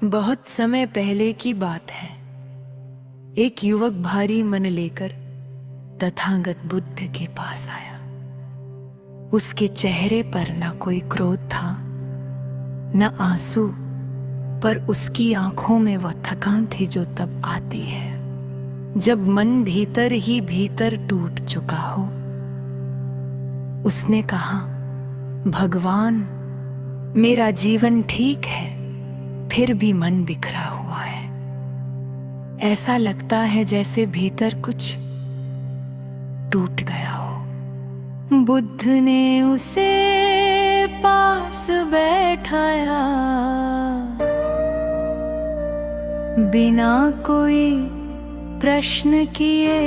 बहुत समय पहले की बात है। एक युवक भारी मन लेकर तथागत बुद्ध के पास आया। उसके चेहरे पर न कोई क्रोध था, न आंसू, पर उसकी आंखों में वह थकान थी जो तब आती है जब मन भीतर ही भीतर टूट चुका हो। उसने कहा, भगवान, मेरा जीवन ठीक है, फिर भी मन बिखरा हुआ है। ऐसा लगता है जैसे भीतर कुछ टूट गया हो। बुद्ध ने उसे पास बैठाया, बिना कोई प्रश्न किए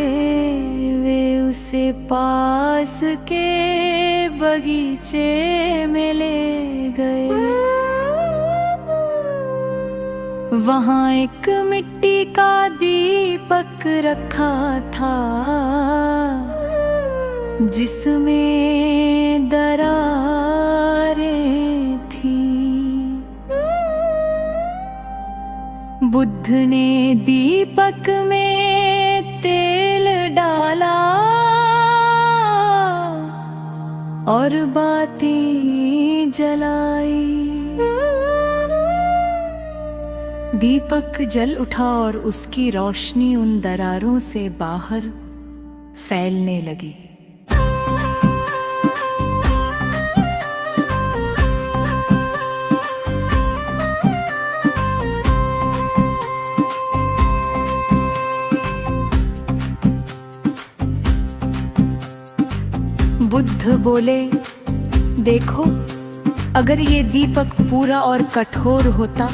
वे उसे पास के बगीचे में ले गए। वहां एक मिट्टी का दीपक रखा था, जिसमें दरारें थीं। बुद्ध ने दीपक में तेल डाला और बाती जलाई। दीपक जल उठा और उसकी रोशनी उन दरारों से बाहर फैलने लगी। बुद्ध बोले, देखो, अगर ये दीपक पूरा और कठोर होता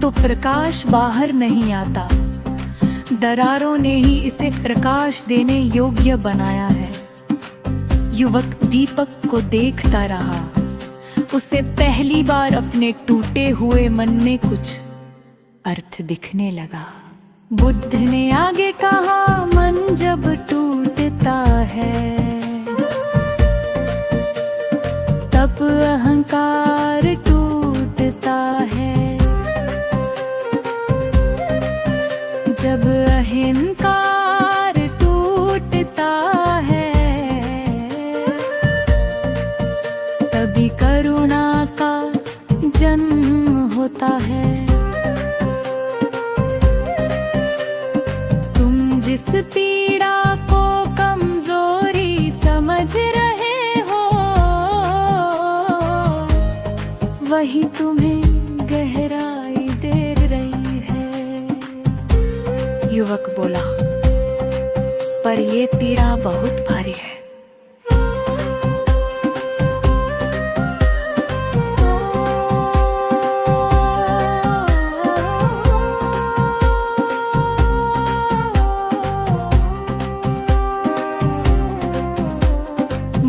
तो प्रकाश बाहर नहीं आता। दरारों ने ही इसे प्रकाश देने योग्य बनाया है। युवक दीपक को देखता रहा। उसे पहली बार अपने टूटे हुए मन में कुछ अर्थ दिखने लगा। बुद्ध ने आगे कहा, मन जब टूटता है तब अहंकार टूटता है। जब अहंकार टूटता है तभी करुणा का जन्म होता है। तुम जिस पीड़ा को कमजोरी समझ रहे हो, वही तुम्हें गहराई दे रही है। युवक बोला, पर ये पीड़ा बहुत भारी है।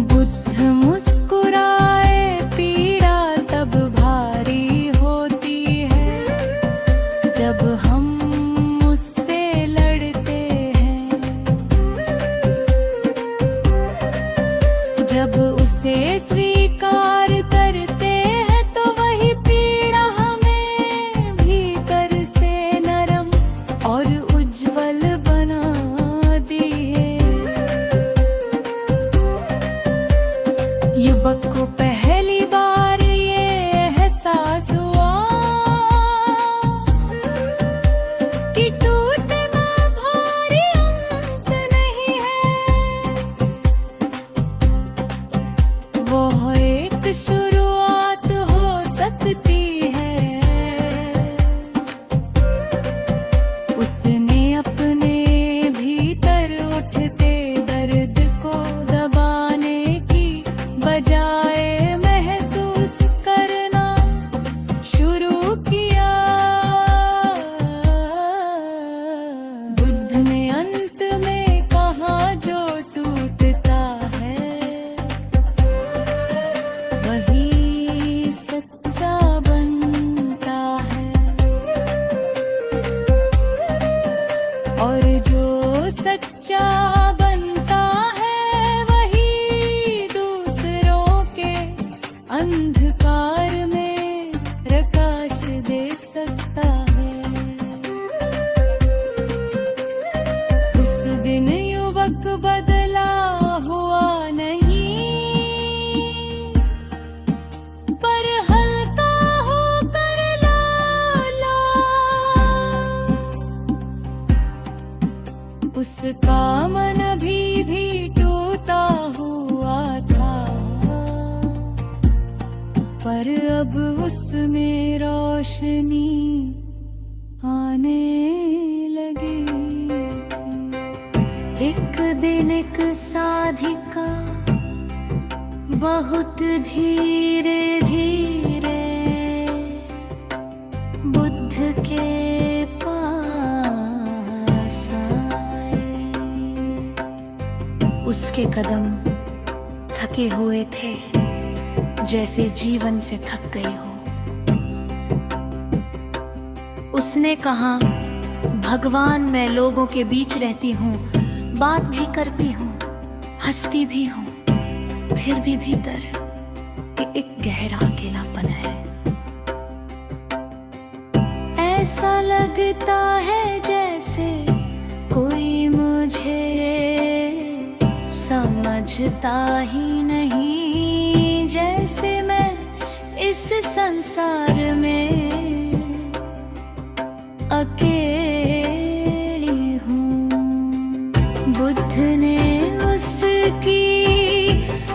बुद्ध मुस्कुराए, पीड़ा तब भारी होती है जब हम उसका मन भी टूटा हुआ था, पर अब उसमें रोशनी आने लगी थी। एक दिन एक साधिका बहुत धीरे धीरे बुद्ध के पास आई। उसके कदम थके हुए थे, जैसे जीवन से थक गई हो। उसने कहा, भगवान, मैं लोगों के बीच रहती हूँ, बात भी करती हूँ, हंसती भी हूँ, फिर भी भीतर एक गहरा अकेलापन है। ऐसा लगता है जैसे कोई मुझे समझता ही नहीं, जैसे मैं इस संसार में अकेली हूँ। बुद्ध ने उसकी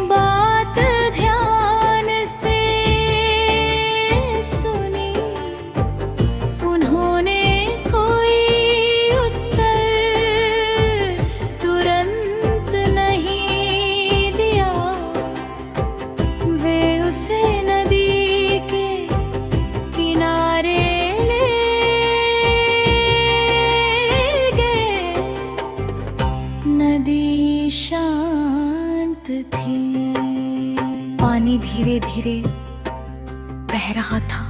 बात ध्यान से सुनी। उन्होंने कोई उत्तर तुरंत नहीं दिया। वे उसे नदी के किनारे शांत थी। पानी धीरे धीरे बह रहा था,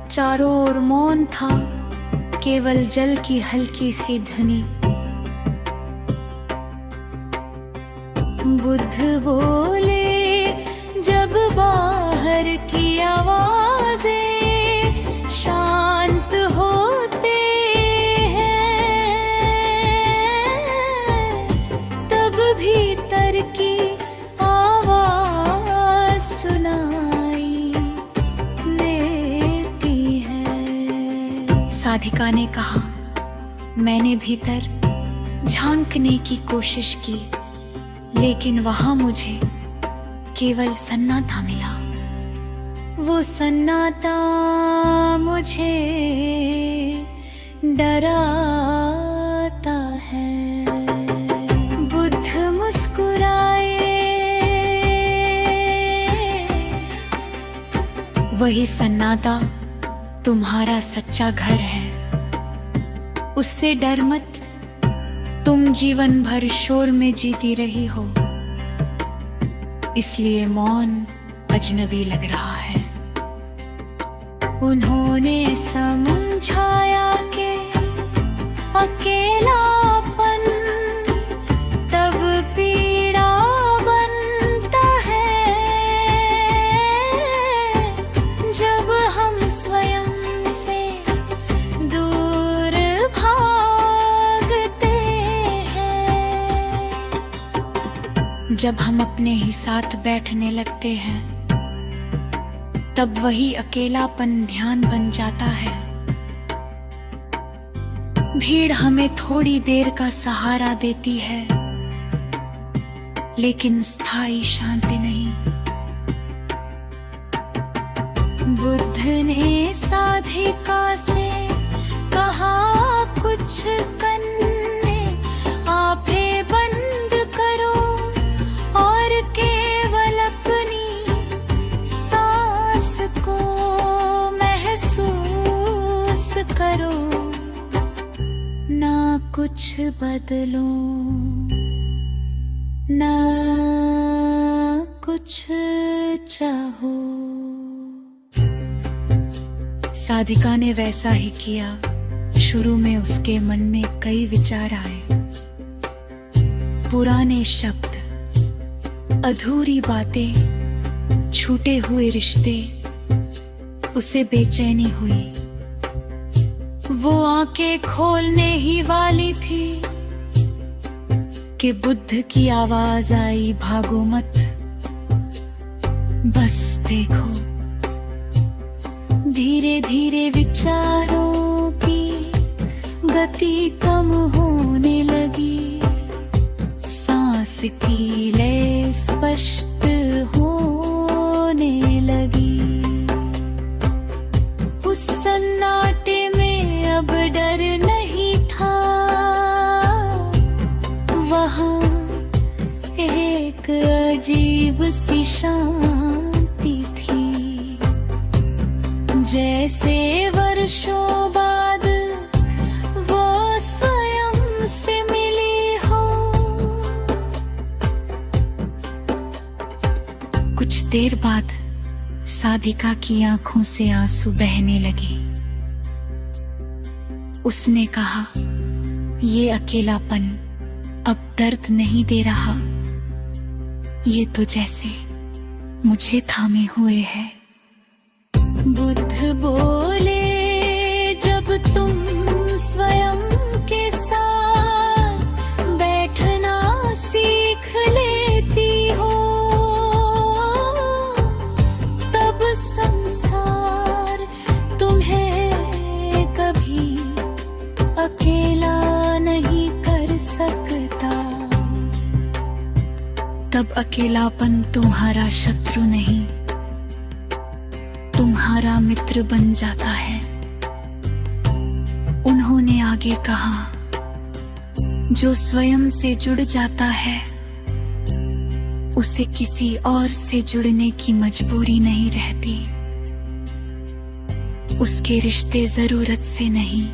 चारों ओर मौन था, केवल जल की हल्की सी ध्वनि। बुद्ध बोले, जब बाहर की आवाजें शांत होते भीतर की आवाज सुनाई देती है। साधिका ने कहा, मैंने भीतर झांकने की कोशिश की, लेकिन वहां मुझे केवल सन्नाटा मिला। वो सन्नाटा मुझे डराता है। वही सन्नाटा तुम्हारा सच्चा घर है। उससे डर मत, तुम जीवन भर शोर में जीती रही हो, इसलिए मौन अजनबी लग रहा है। उन्होंने समझाया कि अकेलापन तब पीड़ा बनता है जब हम स्वयं से दूर भागते हैं। जब हम अपने ही साथ बैठने लगते हैं, तब वही अकेलापन ध्यान बन जाता है। भीड़ हमें थोड़ी देर का सहारा देती है, लेकिन स्थायी शांति नहीं। बुद्ध ने साधिका से कहा, कुछ करने आंखें बंद करो और केवल अपनी सांस को महसूस करो। ना कुछ बदलो, ना कुछ चाहो। साधिका ने वैसा ही किया। शुरू में उसके मन में कई विचार आए, पुराने शब्द, अधूरी बातें, छूटे हुए रिश्ते। उसे बेचैनी हुई। वो आंखें खोलने ही वाली थी कि बुद्ध की आवाज आई, भागो मत, बस देखो। धीरे धीरे विचारों की गति कम होने उसकी लय स्पष्ट होने लगी। उस सन्नाटे में अब डर नहीं था, वहाँ एक अजीब सी शांति थी, जैसे वर्षों बाद वो स्वयं से मिली हो। कुछ देर बाद साधिका की आंखों से आंसू बहने लगे। उसने कहा, ये अकेलापन अब दर्द नहीं दे रहा, ये तो जैसे मुझे थामे हुए है। बुद्ध बोले, जब तुम स्वयं के साथ बैठना सीख लेती हो, तब संसार तुम्हें कभी अकेला नहीं कर सकता। तब अकेलापन तुम्हारा शत्रु नहीं, तुम्हारा मित्र बन जाता है। उन्होंने आगे कहा, जो स्वयं से जुड़ जाता है उसे किसी और से जुड़ने की मजबूरी नहीं रहती। उसके रिश्ते जरूरत से नहीं,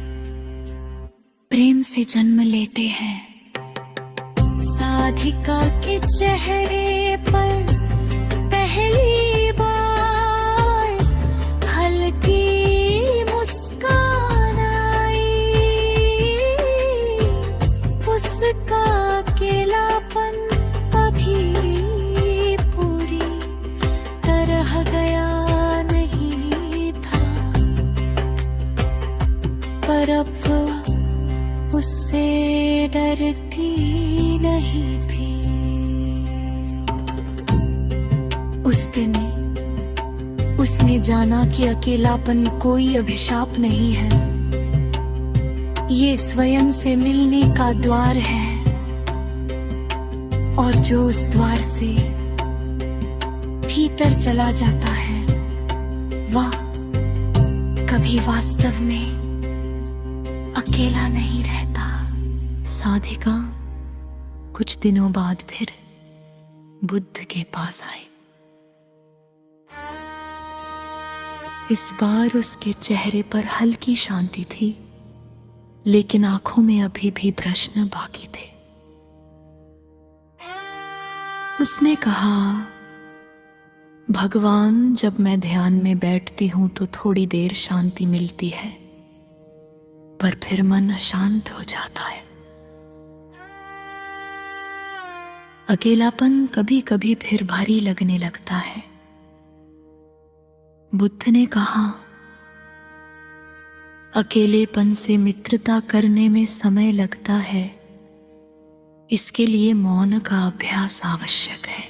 प्रेम से जन्म लेते हैं। साधिका के चेहरे पर पहली बार हल्की मुस्कान आई। उसका अकेलापन अभी पूरी तरह गया नहीं था, पर अब वो उससे डरती नहीं थी। उस दिन उसने जाना कि अकेलापन कोई अभिशाप नहीं है, ये स्वयं से मिलने का द्वार है। और जो उस द्वार से भीतर चला जाता है, वह कभी वास्तव में अकेला नहीं रहता। साधिका कुछ दिनों बाद फिर बुद्ध के पास आई। इस बार उसके चेहरे पर हल्की शांति थी, लेकिन आंखों में अभी भी प्रश्न बाकी थे। उसने कहा, भगवान, जब मैं ध्यान में बैठती हूं तो थोड़ी देर शांति मिलती है, पर फिर मन अशांत हो जाता है। अकेलापन कभी कभी फिर भारी लगने लगता है। बुद्ध ने कहा, अकेलेपन से मित्रता करने में समय लगता है, इसके लिए मौन का अभ्यास आवश्यक है।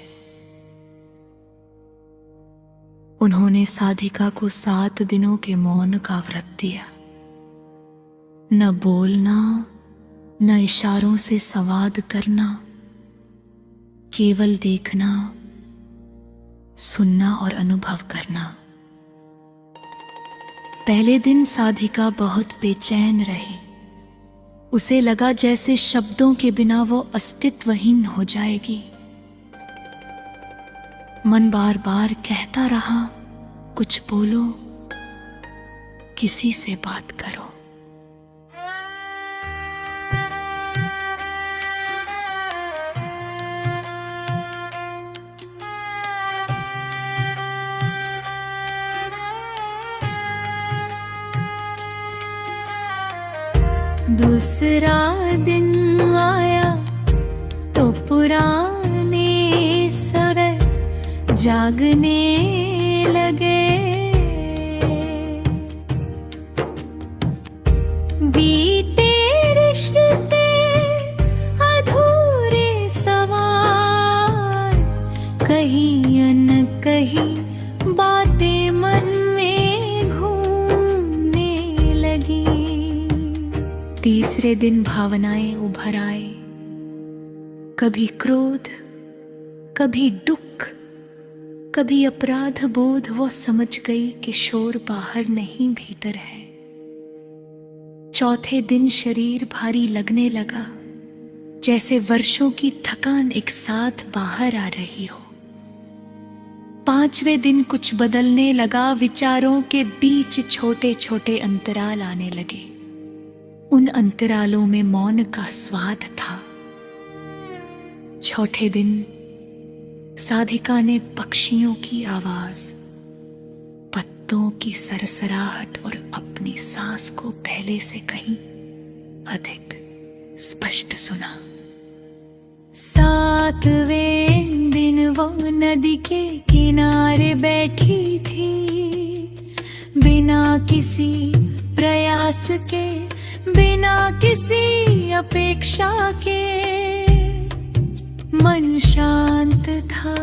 उन्होंने साधिका को 7 दिनों के मौन का व्रत दिया। न बोलना, न इशारों से संवाद करना, केवल देखना, सुनना और अनुभव करना। पहले दिन साधिका बहुत बेचैन रही। उसे लगा जैसे शब्दों के बिना वो अस्तित्वहीन हो जाएगी। मन बार बार कहता रहा, कुछ बोलो, किसी से बात करो। दूसरा दिन आया तो पुराने सगर जागने लगे। बीते रिश्ते अधूरे सवाल, कहीं न कहीं बातें मन में घूमने लगी। तीसरे दिन भावनाएं उभर आए, कभी क्रोध, कभी दुख, कभी अपराध बोध। वो समझ गई कि शोर बाहर नहीं भीतर है। चौथे दिन शरीर भारी लगने लगा, जैसे वर्षों की थकान एक साथ बाहर आ रही हो। पांचवें दिन कुछ बदलने लगा, विचारों के बीच छोटे छोटे अंतराल आने लगे। उन अंतरालों में मौन का स्वाद था। चौथे दिन साधिका ने पक्षियों की आवाज, पत्तों की सरसराहट और अपनी सांस को पहले से कहीं अधिक स्पष्ट सुना। सातवें दिन वो नदी के किनारे बैठी थी, बिना किसी प्रयास के, बिना किसी अपेक्षा के। मन शांत था,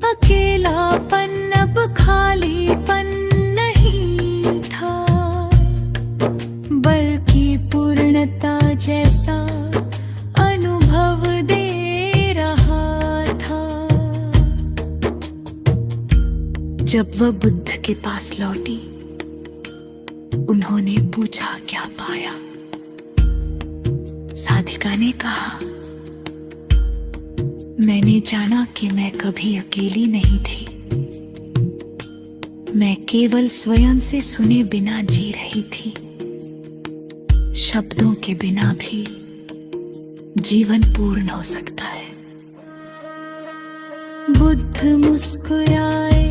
अकेलापन अब खालीपन नहीं था, बल्कि पूर्णता जैसा अनुभव दे रहा था। जब वह बुद्ध के पास लौटी, उन्होंने पूछा क्या पाया। साधिका ने कहा, मैंने जाना कि मैं कभी अकेली नहीं थी। मैं केवल स्वयं से सुने बिना जी रही थी। शब्दों के बिना भी जीवन पूर्ण हो सकता है। बुद्ध मुस्कुराए,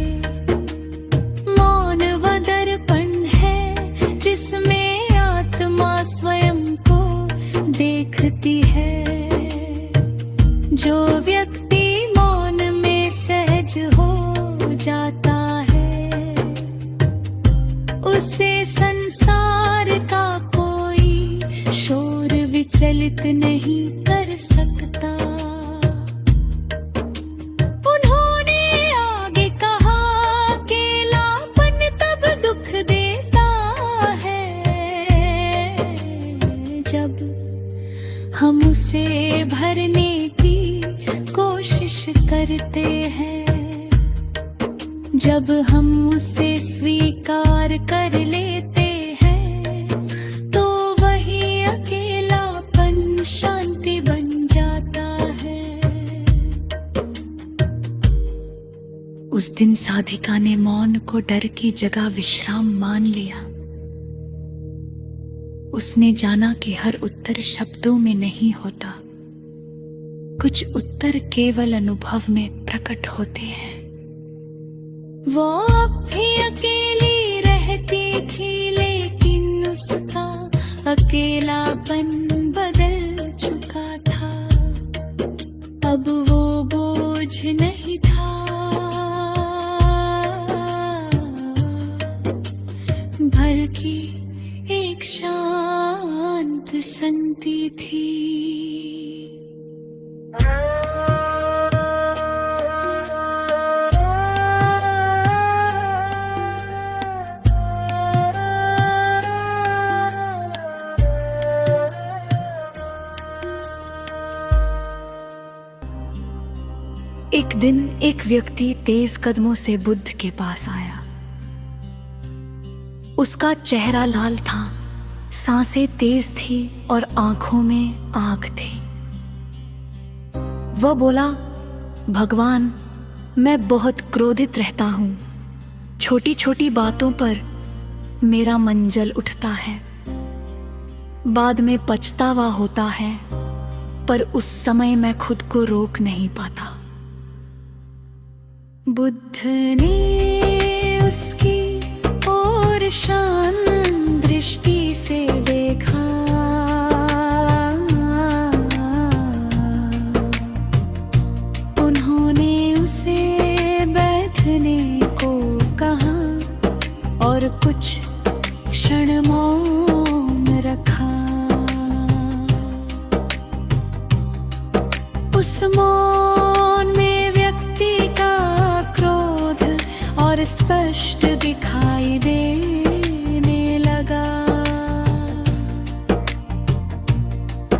मौन व दर्पण है जिसमें आत्मा स्वयं को देखती है। जो व्यक्ति मौन में सहज हो जाता है, उसे संसार का कोई शोर विचलित नहीं कर सकता। उन्होंने आगे कहा, अकेलापन तब दुख देता है जब हम उसे भरने की कोशिश करते हैं। जब हम उसे स्वीकार कर लेते हैं, तो वही अकेलापन शांति बन जाता है। उस दिन साधिका ने मौन को डर की जगह विश्राम मान लिया। उसने जाना कि हर उत्तर शब्दों में नहीं होता, कुछ उत्तर केवल अनुभव में प्रकट होते हैं। वो अब भी अकेली रहती थी, लेकिन उसका अकेलापन बदल चुका था। अब वो बोझ नहीं था, बल्कि एक शांत संति थी। एक दिन एक व्यक्ति तेज कदमों से बुद्ध के पास आया। उसका चेहरा लाल था, सांसें तेज थी और आंखों में आग थी। वह बोला, भगवान, मैं बहुत क्रोधित रहता हूँ। छोटी छोटी बातों पर मेरा मन जल उठता है। बाद में पछतावा होता है, पर उस समय मैं खुद को रोक नहीं पाता। बुद्ध ने उसकी ओर शांत दृष्टि से देखा। उन्होंने उसे बैठने को कहा और कुछ क्षण मौन रखा। उस मौन में व्यक्ति का क्रोध और स्पष्ट दिखाई देने लगा।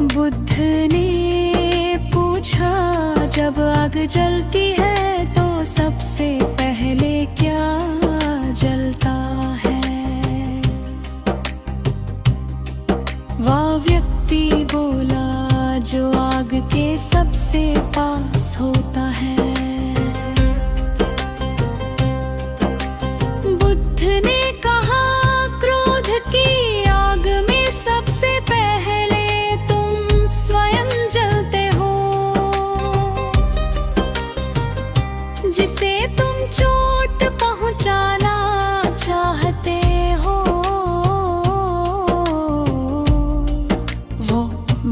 बुद्ध ने आग जलती है तो सबसे पहले क्या जलता है? वह व्यक्ति बोला जो आग के सबसे पास होता है। बुद्ध ने कहा, क्रोध की आग में सबसे पहले तुम स्वयं जलते हो। जिसे तुम चोट पहुंचाना चाहते हो वो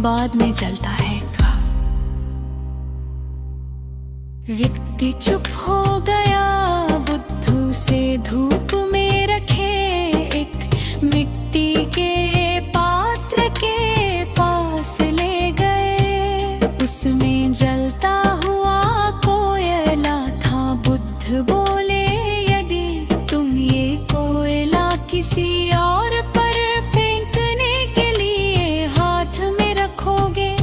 बाद में जलता है। व्यक्ति चुप हो गया। बुद्धू से धूप में रखे एक मिट्टी के पात्र के पास ले गए। उसमें जलता हुआ कोयला था। बुद्ध बोले, यदि तुम ये कोयला किसी और पर फेंकने के लिए हाथ में रखोगे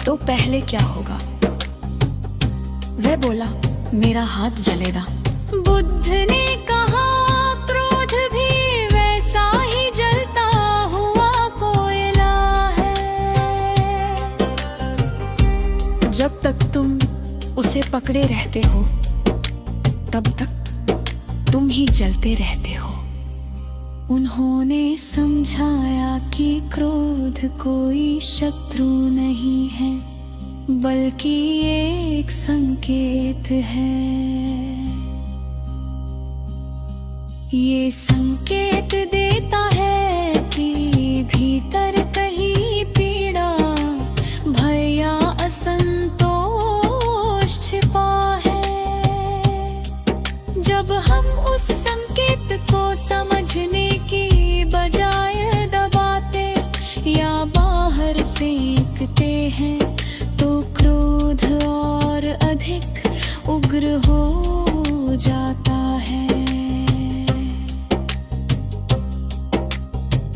तो पहले क्या होगा? वह बोला, मेरा हाथ जलेगा। बुद्ध ने कहा, क्रोध भी वैसा ही जलता हुआ कोयला है। जब तक तुम उसे पकड़े रहते हो तब तक तुम ही जलते रहते हो। उन्होंने समझाया कि क्रोध कोई शत्रु नहीं है बल्कि एक संकेत है। ये संकेत देता है कि भीतर कहीं पीड़ा, भय या असंतोष छिपा है। जब हम उस संकेत को समझने की बजाय दबाते या बाहर फेंकते हैं तो क्रोध और अधिक उग्र हो जाता है।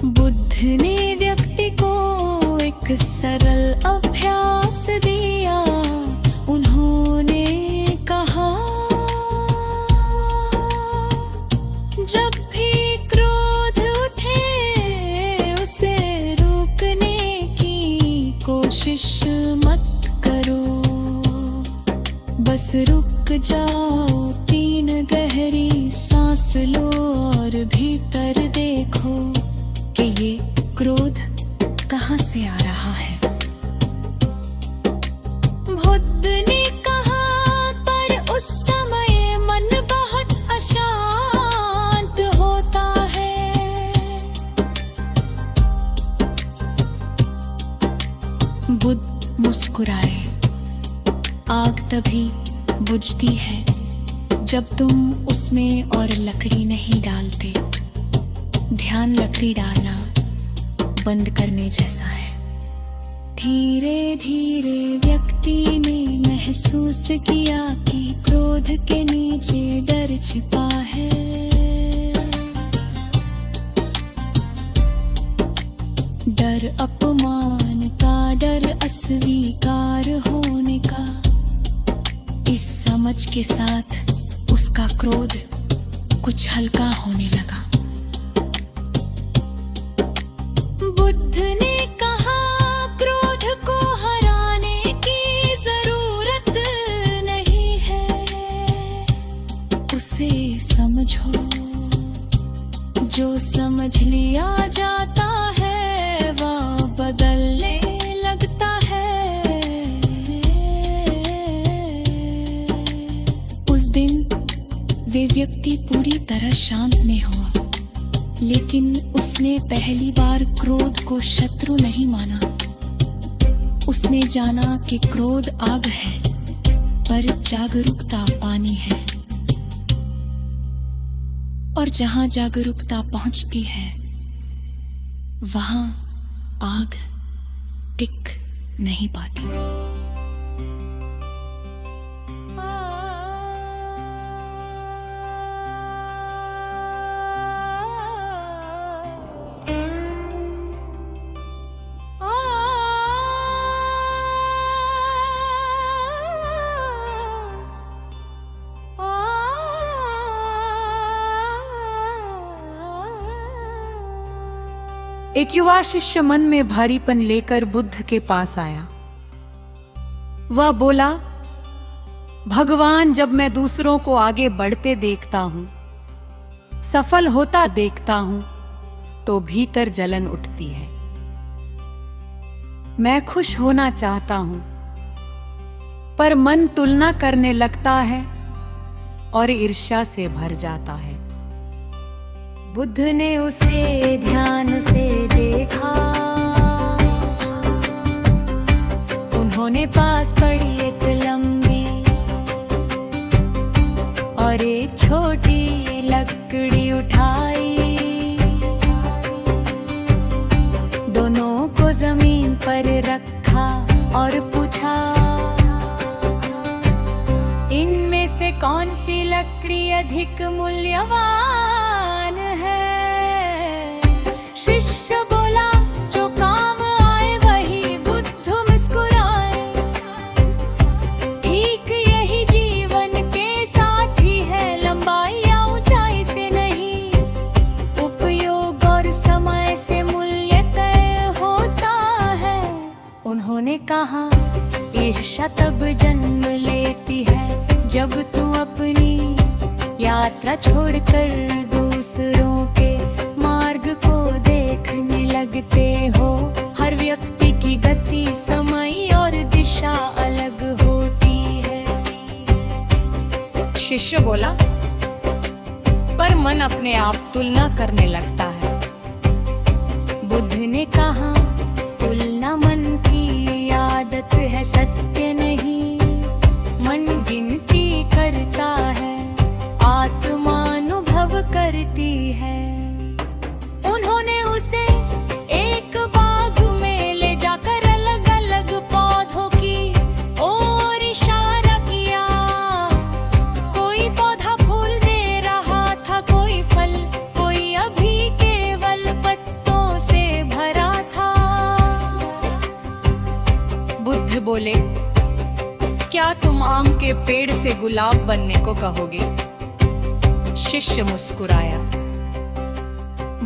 बुद्ध ने व्यक्ति को एक सरल अभ्यास दिया। उन्होंने कहा, जब भी क्रोध उठे उसे रोकने की कोशिश मत करो, बस रुक जाओ, 3 गहरी सांस लो और भीतर देखो कि ये क्रोध कहाँ से आ रहा है। बुद्ध ने कहा, पर उस समय मन बहुत अशांत होता है। बुद्ध मुस्कुराए। आग तभी बुझती है जब तुम उसमें और लकड़ी नहीं डालते। ध्यान लकड़ी डालना बंद करने जैसा है। धीरे धीरे व्यक्ति ने महसूस किया कि क्रोध के नीचे डर छिपा है। डर अपमान का, डर अस्वीकार होने का। इस समझ के साथ उसका क्रोध कुछ हल्का होने लगा। बुद्ध ने कहा, क्रोध को हराने की जरूरत नहीं है, उसे समझो। जो समझ लिया जाता है वह बदलने लगता है। उस दिन वे व्यक्ति पूरी तरह शांत नहीं हुआ, लेकिन उसने पहली बार क्रोध को शत्रु नहीं माना। उसने जाना कि क्रोध आग है पर जागरूकता पानी है, और जहां जागरूकता पहुंचती है वहां आग टिक नहीं पाती। एक युवा शिष्य मन में भारीपन लेकर बुद्ध के पास आया। वह बोला, भगवान, जब मैं दूसरों को आगे बढ़ते देखता हूं, सफल होता देखता हूं, तो भीतर जलन उठती है। मैं खुश होना चाहता हूं, पर मन तुलना करने लगता है और ईर्ष्या से भर जाता है। बुद्ध ने उसे ध्यान से देखा। उन्होंने पास पड़ी एक लंबी और एक छोटी लकड़ी उठाई, दोनों को जमीन पर रखा और पूछा, इनमें से कौन सी लकड़ी अधिक मूल्यवान है? शिष्य बोला, जो काम आए वही। बुद्ध मुस्कुराए, ठीक यही जीवन के साथी है, लंबाई या ऊंचाई से नहीं, उपयोग और समय से मूल्य तय होता है। उन्होंने कहा, ईर्ष्या तब जन्म लेती है जब तुम अपनी यात्रा छोड़कर दूसरों के मार्ग को देखने लगते हो। हर व्यक्ति की गति, समय और दिशा अलग होती है। शिष्य बोला, पर मन अपने आप तुलना करने लगता है। बुद्ध ने कहा, तुलना मन की आदत है, सत्य नहीं। मन गिनती करता है, आत्मा अनुभव करती है। उन्होंने उसे एक बाग में ले जाकर अलग अलग पौधों की ओर इशारा किया। कोई पौधा फूल दे रहा था, कोई फल, कोई अभी केवल पत्तों से भरा था। बुद्ध बोले, क्या तुम आम के पेड़ से गुलाब बनने को कहोगे? शिष्य मुस्कुराया।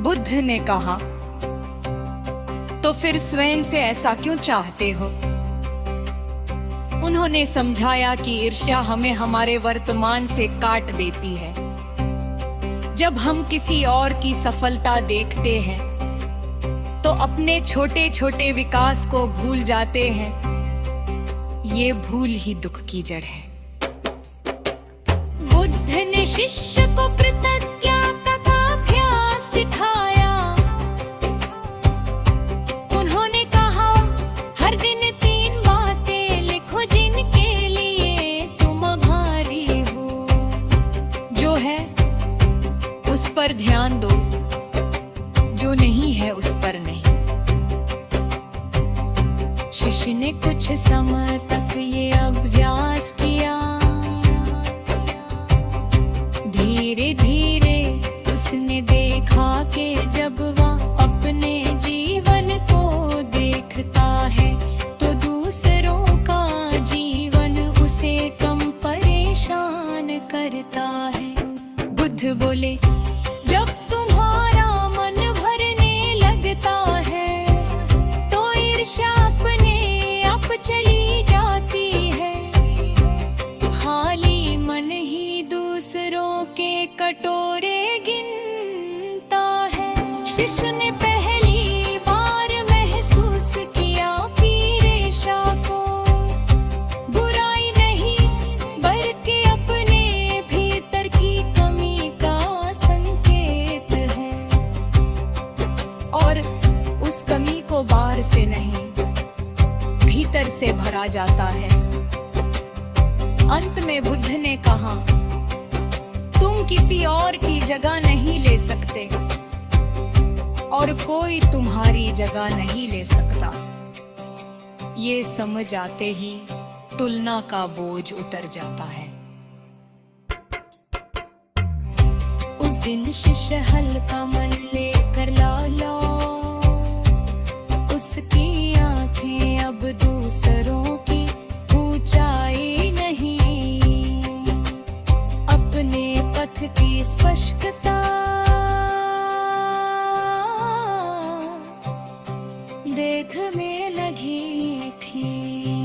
बुद्ध ने कहा, तो फिर स्वयं से ऐसा क्यों चाहते हो? उन्होंने समझाया कि ईर्ष्या हमें हमारे वर्तमान से काट देती है। जब हम किसी और की सफलता देखते हैं, तो अपने छोटे छोटे विकास को भूल जाते हैं। ये भूल ही दुख की जड़ है। बुद्ध ने शिष्य को कृतज्ञता का अभ्यास सिखाया। उन्होंने कहा, हर दिन 3 बातें लिखो जिनके लिए तुम आभारी हो। जो है उस पर ध्यान दो, जो नहीं है उस पर नहीं। शिष्य ने कुछ समय तक ये अभ्यास किया। धीरे धीरे उसने देखा कि जब वह अपने जीवन को देखता है, तो दूसरों का जीवन उसे कम परेशान करता है। बुद्ध बोले, जब तुम्हारा मन भरने लगता है, तो ईर्ष्या अपने आप चली जाती है। खाली मन ही दूसरों के कटोरे गिनता है। शिष्य ने पहली बार महसूस किया कि ईर्ष्या को बुराई नहीं, बल्कि अपने भीतर की कमी का संकेत है। और उस कमी को बाहर से नहीं, भीतर से भरा जाता है। अंत में बुद्ध ने कहा, तुम किसी और की जगह नहीं ले सकते और कोई तुम्हारी जगह नहीं ले सकता। ये समझ आते ही तुलना का बोझ उतर जाता है। उस दिन शिष्य हल्का मन लेकर लाला, उसकी आंखें अब दूसरों की ऊंचाई नहीं, अपने पथ की स्पष्टता देखने लगी थी।